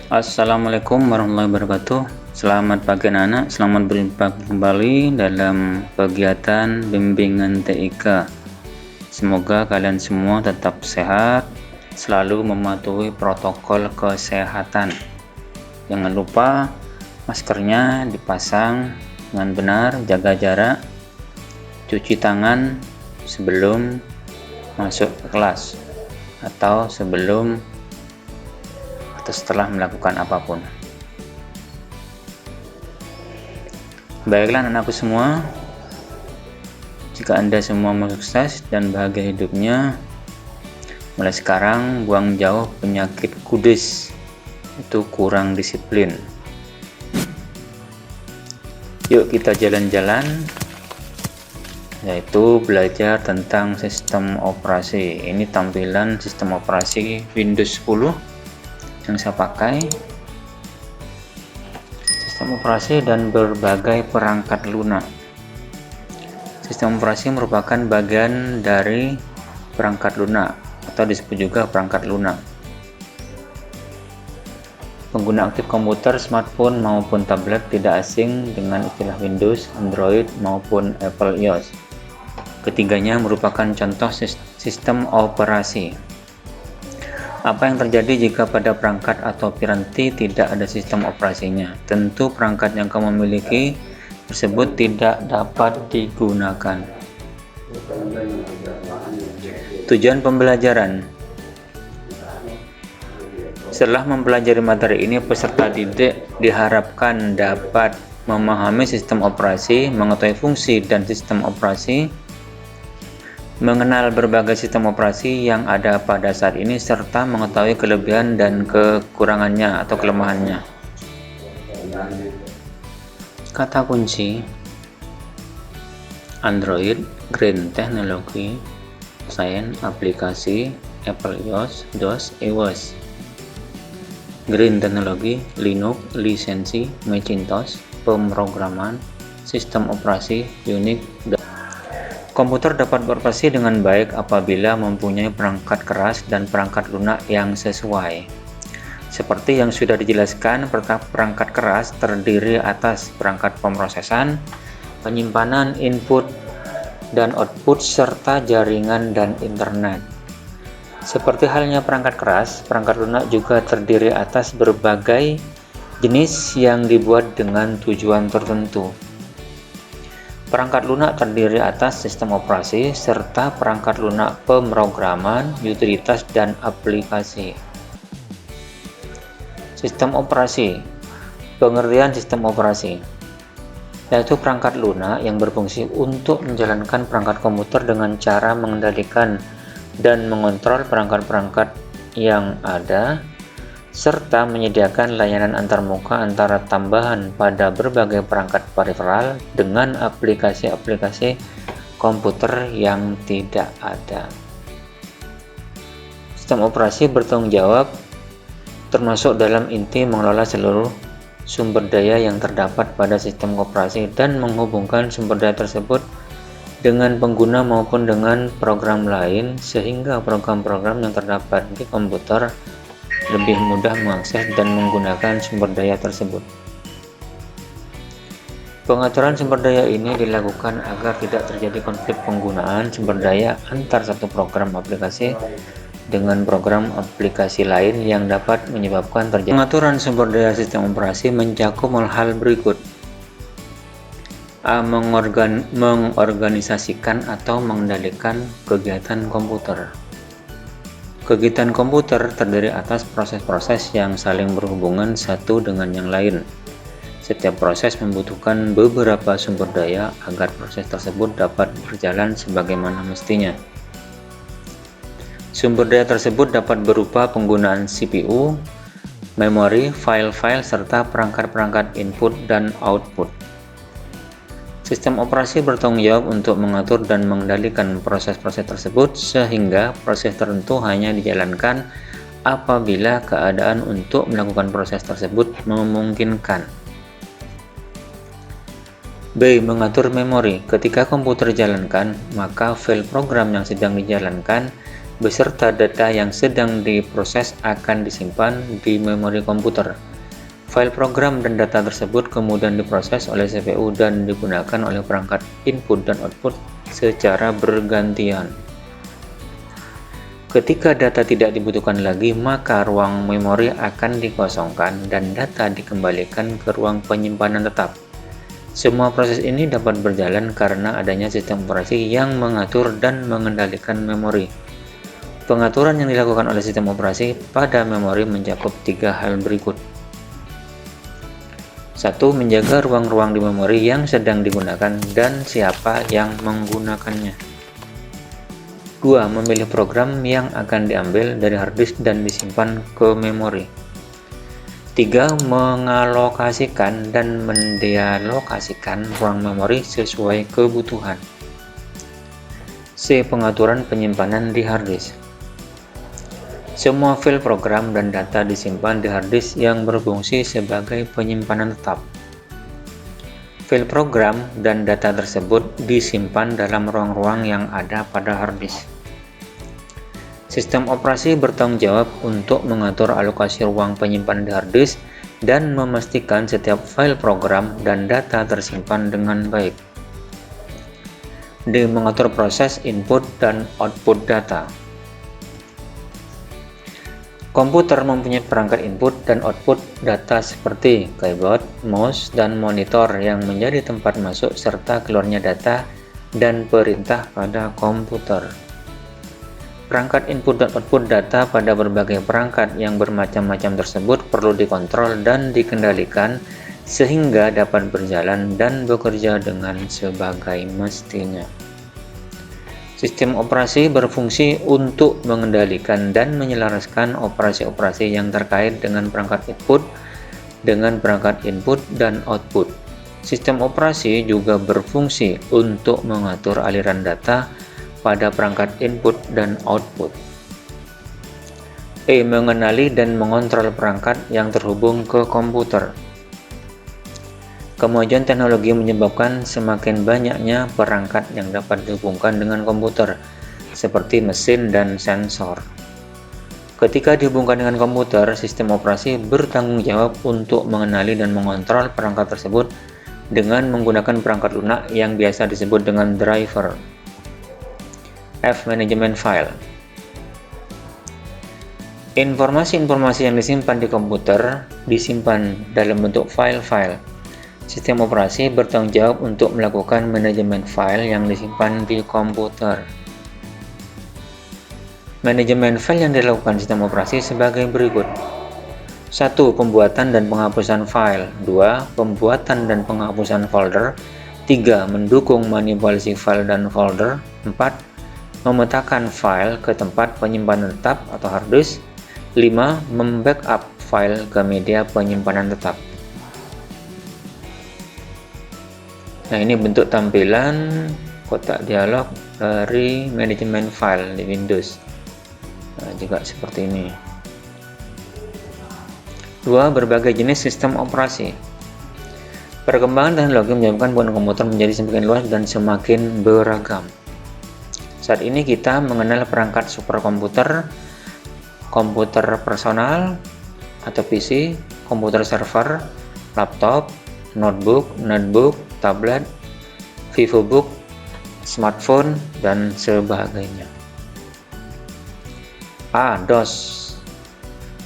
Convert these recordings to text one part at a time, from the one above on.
Assalamualaikum warahmatullahi wabarakatuh. Selamat pagi anak-anak, selamat berjumpa kembali dalam kegiatan bimbingan TIK. Semoga kalian semua tetap sehat, selalu mematuhi protokol kesehatan. Jangan lupa maskernya dipasang dengan benar, jaga jarak, cuci tangan sebelum masuk ke kelas atau sebelum atau setelah melakukan apapun. Baiklah anak-anakku semua, jika Anda semua mau sukses dan bahagia hidupnya, mulai sekarang buang jauh penyakit kudus, itu kurang disiplin. Yuk kita jalan-jalan, yaitu belajar tentang sistem operasi. Ini tampilan sistem operasi Windows 10 yang saya pakai, sistem operasi dan berbagai perangkat lunak. Sistem operasi merupakan bagian dari perangkat lunak atau disebut juga perangkat lunak. Pengguna aktif komputer, smartphone maupun tablet tidak asing dengan istilah Windows, Android maupun Apple iOS. Ketiganya merupakan contoh sistem operasi. Apa yang terjadi jika pada perangkat atau piranti tidak ada sistem operasinya? Tentu perangkat yang kamu miliki tersebut tidak dapat digunakan. Tujuan pembelajaran. Setelah mempelajari materi ini, peserta didik diharapkan dapat memahami sistem operasi, mengetahui fungsi dan sistem operasi, mengenal berbagai sistem operasi yang ada pada saat ini, serta mengetahui kelebihan dan kekurangannya atau kelemahannya. Kata kunci: Android, Green teknologi, Science aplikasi, Apple iOS, DOS, iOS. Green teknologi, Linux, lisensi, Macintosh, pemrograman, sistem operasi, Unix, dan komputer dapat beroperasi dengan baik apabila mempunyai perangkat keras dan perangkat lunak yang sesuai. Seperti yang sudah dijelaskan, perangkat keras terdiri atas perangkat pemrosesan, penyimpanan input dan output, serta jaringan dan internet. Seperti halnya perangkat keras, perangkat lunak juga terdiri atas berbagai jenis yang dibuat dengan tujuan tertentu. Perangkat lunak terdiri atas sistem operasi serta perangkat lunak pemrograman, utilitas, dan aplikasi. Sistem operasi. Pengertian sistem operasi yaitu perangkat lunak yang berfungsi untuk menjalankan perangkat komputer dengan cara mengendalikan dan mengontrol perangkat-perangkat yang ada, serta menyediakan layanan antarmuka antara tambahan pada berbagai perangkat periferal dengan aplikasi-aplikasi komputer yang tidak ada. Sistem operasi bertanggung jawab termasuk dalam inti mengelola seluruh sumber daya yang terdapat pada sistem operasi dan menghubungkan sumber daya tersebut dengan pengguna maupun dengan program lain, sehingga program-program yang terdapat di komputer lebih mudah mengakses dan menggunakan sumber daya tersebut. Pengaturan sumber daya ini dilakukan agar tidak terjadi konflik penggunaan sumber daya antar satu program aplikasi dengan program aplikasi lain yang dapat menyebabkan terjadi. Pengaturan sumber daya sistem operasi mencakup hal berikut: A. Mengorganisasikan atau mengendalikan kegiatan komputer. Kegiatan komputer terdiri atas proses-proses yang saling berhubungan satu dengan yang lain. Setiap proses membutuhkan beberapa sumber daya agar proses tersebut dapat berjalan sebagaimana mestinya. Sumber daya tersebut dapat berupa penggunaan CPU, memori, file-file, serta perangkat-perangkat input dan output. Sistem operasi bertanggung jawab untuk mengatur dan mengendalikan proses-proses tersebut, sehingga proses tertentu hanya dijalankan apabila keadaan untuk melakukan proses tersebut memungkinkan. B. Mengatur memori. Ketika komputer dijalankan, maka file program yang sedang dijalankan beserta data yang sedang diproses akan disimpan di memori komputer. File program dan data tersebut kemudian diproses oleh CPU dan digunakan oleh perangkat input dan output secara bergantian. Ketika data tidak dibutuhkan lagi, maka ruang memori akan dikosongkan dan data dikembalikan ke ruang penyimpanan tetap. Semua proses ini dapat berjalan karena adanya sistem operasi yang mengatur dan mengendalikan memori. Pengaturan yang dilakukan oleh sistem operasi pada memori mencakup 3 hal berikut. 1. Menjaga ruang-ruang di memori yang sedang digunakan dan siapa yang menggunakannya. 2. Memilih program yang akan diambil dari hard disk dan disimpan ke memori. 3. Mengalokasikan dan mendealokasikan ruang memori sesuai kebutuhan. C. Pengaturan penyimpanan di hard disk. Semua file program dan data disimpan di hard disk yang berfungsi sebagai penyimpanan tetap. File program dan data tersebut disimpan dalam ruang-ruang yang ada pada hard disk. Sistem operasi bertanggung jawab untuk mengatur alokasi ruang penyimpanan di hard disk dan memastikan setiap file program dan data tersimpan dengan baik. D. Mengatur proses input dan output data. Komputer mempunyai perangkat input dan output data seperti keyboard, mouse, dan monitor yang menjadi tempat masuk serta keluarnya data dan perintah pada komputer. Perangkat input dan output data pada berbagai perangkat yang bermacam-macam tersebut perlu dikontrol dan dikendalikan sehingga dapat berjalan dan bekerja dengan sebagai mestinya. Sistem operasi berfungsi untuk mengendalikan dan menyelaraskan operasi-operasi yang terkait dengan perangkat input dengan perangkat input dan output. Sistem operasi juga berfungsi untuk mengatur aliran data pada perangkat input dan output. E. Mengenali dan mengontrol perangkat yang terhubung ke komputer. Kemajuan teknologi menyebabkan semakin banyaknya perangkat yang dapat dihubungkan dengan komputer, seperti mesin dan sensor. Ketika dihubungkan dengan komputer, sistem operasi bertanggung jawab untuk mengenali dan mengontrol perangkat tersebut dengan menggunakan perangkat lunak yang biasa disebut dengan driver. F. Manajemen file. Informasi-informasi yang disimpan di komputer disimpan dalam bentuk file-file. Sistem operasi bertanggung jawab untuk melakukan manajemen file yang disimpan di komputer. Manajemen file yang dilakukan sistem operasi sebagai berikut. 1. Pembuatan dan penghapusan file. 2. Pembuatan dan penghapusan folder. 3. Mendukung manipulasi file dan folder. 4. Memetakan file ke tempat penyimpanan tetap atau hard disk. 5. Membackup file ke media penyimpanan tetap. Nah, ini bentuk tampilan kotak dialog dari manajemen file di Windows. Nah, juga seperti ini. 2. Berbagai jenis sistem operasi. Perkembangan teknologi menyebabkan penggunaan komputer menjadi semakin luas dan semakin beragam. Saat ini kita mengenal perangkat superkomputer, komputer personal atau PC, komputer server, laptop, notebook, tablet, VivoBook, smartphone, dan sebagainya. A. DOS.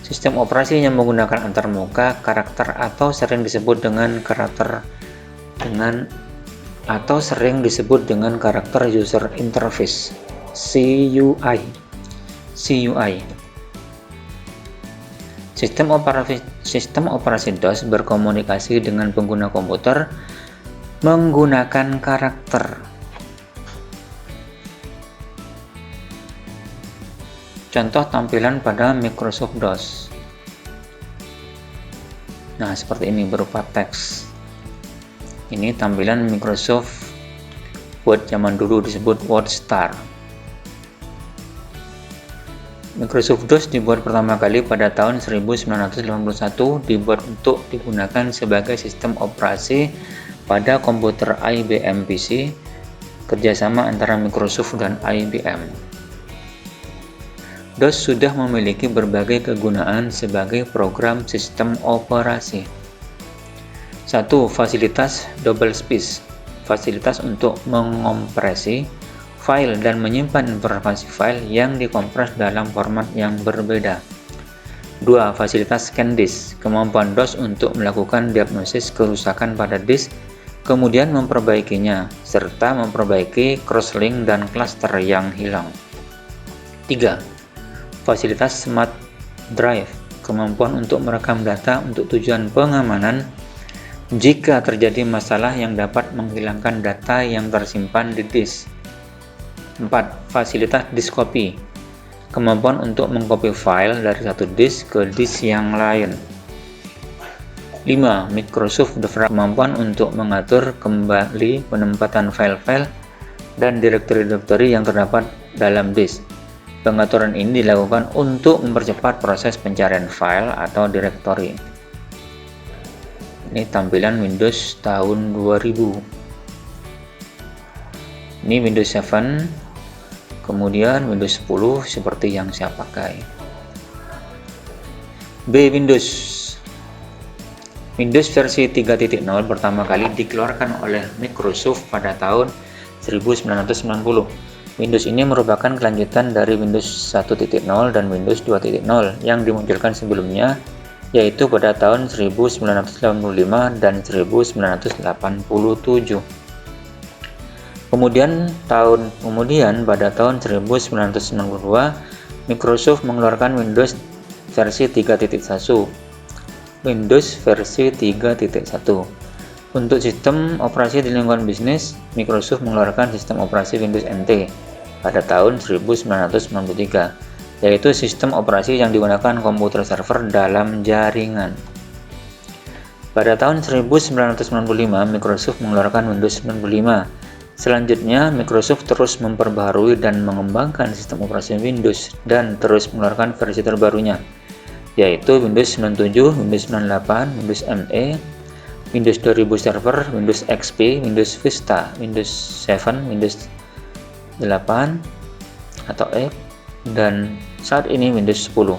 Sistem operasi yang menggunakan antarmuka, karakter atau sering disebut dengan karakter user interface (CUI). Sistem operasi DOS berkomunikasi dengan pengguna komputer menggunakan karakter. Contoh tampilan pada Microsoft DOS. Nah, seperti ini berupa teks. Ini tampilan Microsoft Word zaman dulu disebut WordStar. Microsoft DOS dibuat pertama kali pada tahun 1981, dibuat untuk digunakan sebagai sistem operasi pada komputer IBM PC, kerjasama antara Microsoft dan IBM. DOS sudah memiliki berbagai kegunaan sebagai program sistem operasi. 1. Fasilitas double space. Fasilitas untuk mengompresi file dan menyimpan informasi file yang dikompres dalam format yang berbeda. 2. Fasilitas scan disk. Kemampuan DOS untuk melakukan diagnosis kerusakan pada disk, kemudian memperbaikinya, serta memperbaiki crosslink dan cluster yang hilang. 3. Fasilitas Smart Drive, kemampuan untuk merekam data untuk tujuan pengamanan jika terjadi masalah yang dapat menghilangkan data yang tersimpan di disk. 4. Fasilitas disk copy, kemampuan untuk mengcopy file dari satu disk ke disk yang lain. 5. Microsoft Development, kemampuan untuk mengatur kembali penempatan file-file dan direktori-direktori yang terdapat dalam disk. Pengaturan ini dilakukan untuk mempercepat proses pencarian file atau direktori. Ini tampilan Windows tahun 2000. Ini Windows 7, kemudian Windows 10 seperti yang saya pakai. B. Windows versi 3.0 pertama kali dikeluarkan oleh Microsoft pada tahun 1990. Windows ini merupakan kelanjutan dari Windows 1.0 dan Windows 2.0 yang dimunculkan sebelumnya, yaitu pada tahun 1985 dan 1987. Kemudian pada tahun 1992, Microsoft mengeluarkan Windows versi 3.1. Windows versi 3.1. Untuk sistem operasi di lingkungan bisnis, Microsoft mengeluarkan sistem operasi Windows NT pada tahun 1993, yaitu sistem operasi yang digunakan komputer server dalam jaringan. Pada tahun 1995, Microsoft mengeluarkan Windows 95. Selanjutnya, Microsoft terus memperbaharui dan mengembangkan sistem operasi Windows dan terus mengeluarkan versi terbarunya, yaitu Windows 97, Windows 98, Windows ME, Windows 2000 Server, Windows XP, Windows Vista, Windows 7, Windows 8 atau 8, dan saat ini Windows 10.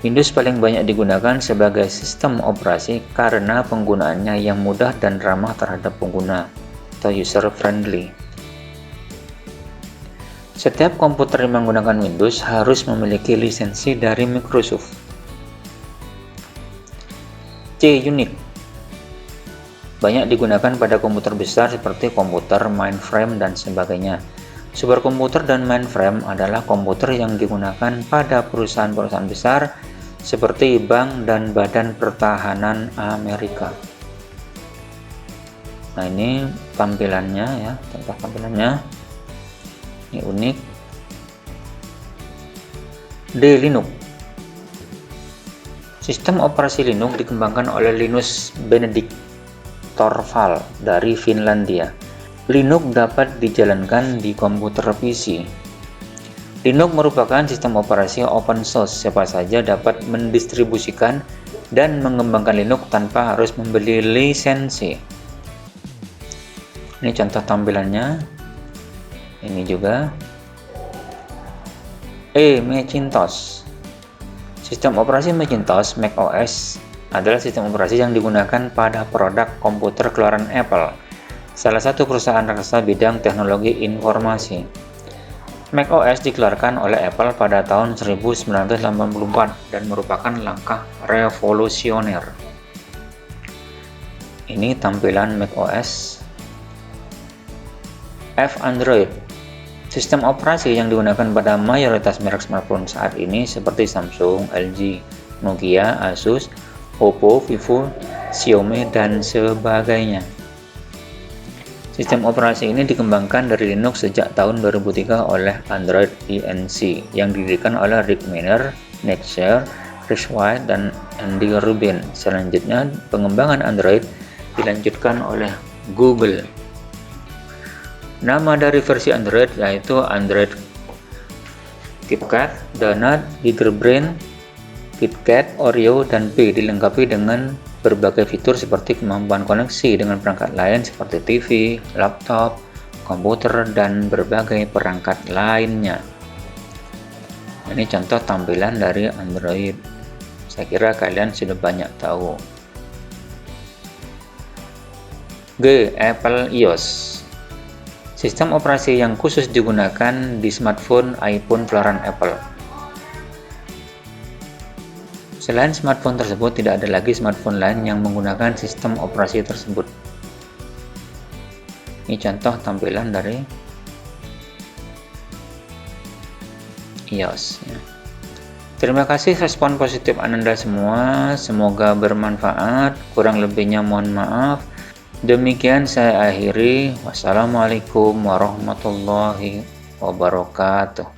Windows paling banyak digunakan sebagai sistem operasi karena penggunaannya yang mudah dan ramah terhadap pengguna atau user friendly. Setiap komputer yang menggunakan Windows harus memiliki lisensi dari Microsoft. C. Unix banyak digunakan pada komputer besar seperti komputer mainframe dan sebagainya. Superkomputer dan mainframe adalah komputer yang digunakan pada perusahaan-perusahaan besar seperti bank dan badan pertahanan Amerika. Nah, ini tampilannya ya, contoh tampilannya. Ini unik. D. Linux. Sistem operasi Linux dikembangkan oleh Linus Benedict Torvald dari Finlandia. Linux dapat dijalankan di komputer PC. Linux merupakan sistem operasi open source. Siapa saja dapat mendistribusikan dan mengembangkan Linux tanpa harus membeli lisensi. Ini contoh tampilannya. Ini juga. Macintosh. Sistem operasi Macintosh macOS adalah sistem operasi yang digunakan pada produk komputer keluaran Apple, salah satu perusahaan raksasa bidang teknologi informasi. macOS dikeluarkan oleh Apple pada tahun 1984 dan merupakan langkah revolusioner. Ini tampilan macOS. F. Android. Sistem operasi yang digunakan pada mayoritas merek smartphone saat ini seperti Samsung, LG, Nokia, Asus, Oppo, Vivo, Xiaomi, dan sebagainya. Sistem operasi ini dikembangkan dari Linux sejak tahun 2003 oleh Android Inc. yang didirikan oleh Rick Miner, Nick Share, Chris White, dan Andy Rubin. Selanjutnya, pengembangan Android dilanjutkan oleh Google. Nama dari versi Android yaitu Android KitKat, Donut, Gigabrain, KitKat, Oreo, dan P, dilengkapi dengan berbagai fitur seperti kemampuan koneksi dengan perangkat lain seperti TV, laptop, komputer, dan berbagai perangkat lainnya. Ini contoh tampilan dari Android. Saya kira kalian sudah banyak tahu. G. Apple iOS. Sistem operasi yang khusus digunakan di smartphone iPhone keluaran Apple. Selain smartphone tersebut, tidak ada lagi smartphone lain yang menggunakan sistem operasi tersebut. Ini contoh tampilan dari iOS. Terima kasih respon positif Ananda semua, semoga bermanfaat, kurang lebihnya mohon maaf. Demikian saya akhiri. Wassalamualaikum warahmatullahi wabarakatuh.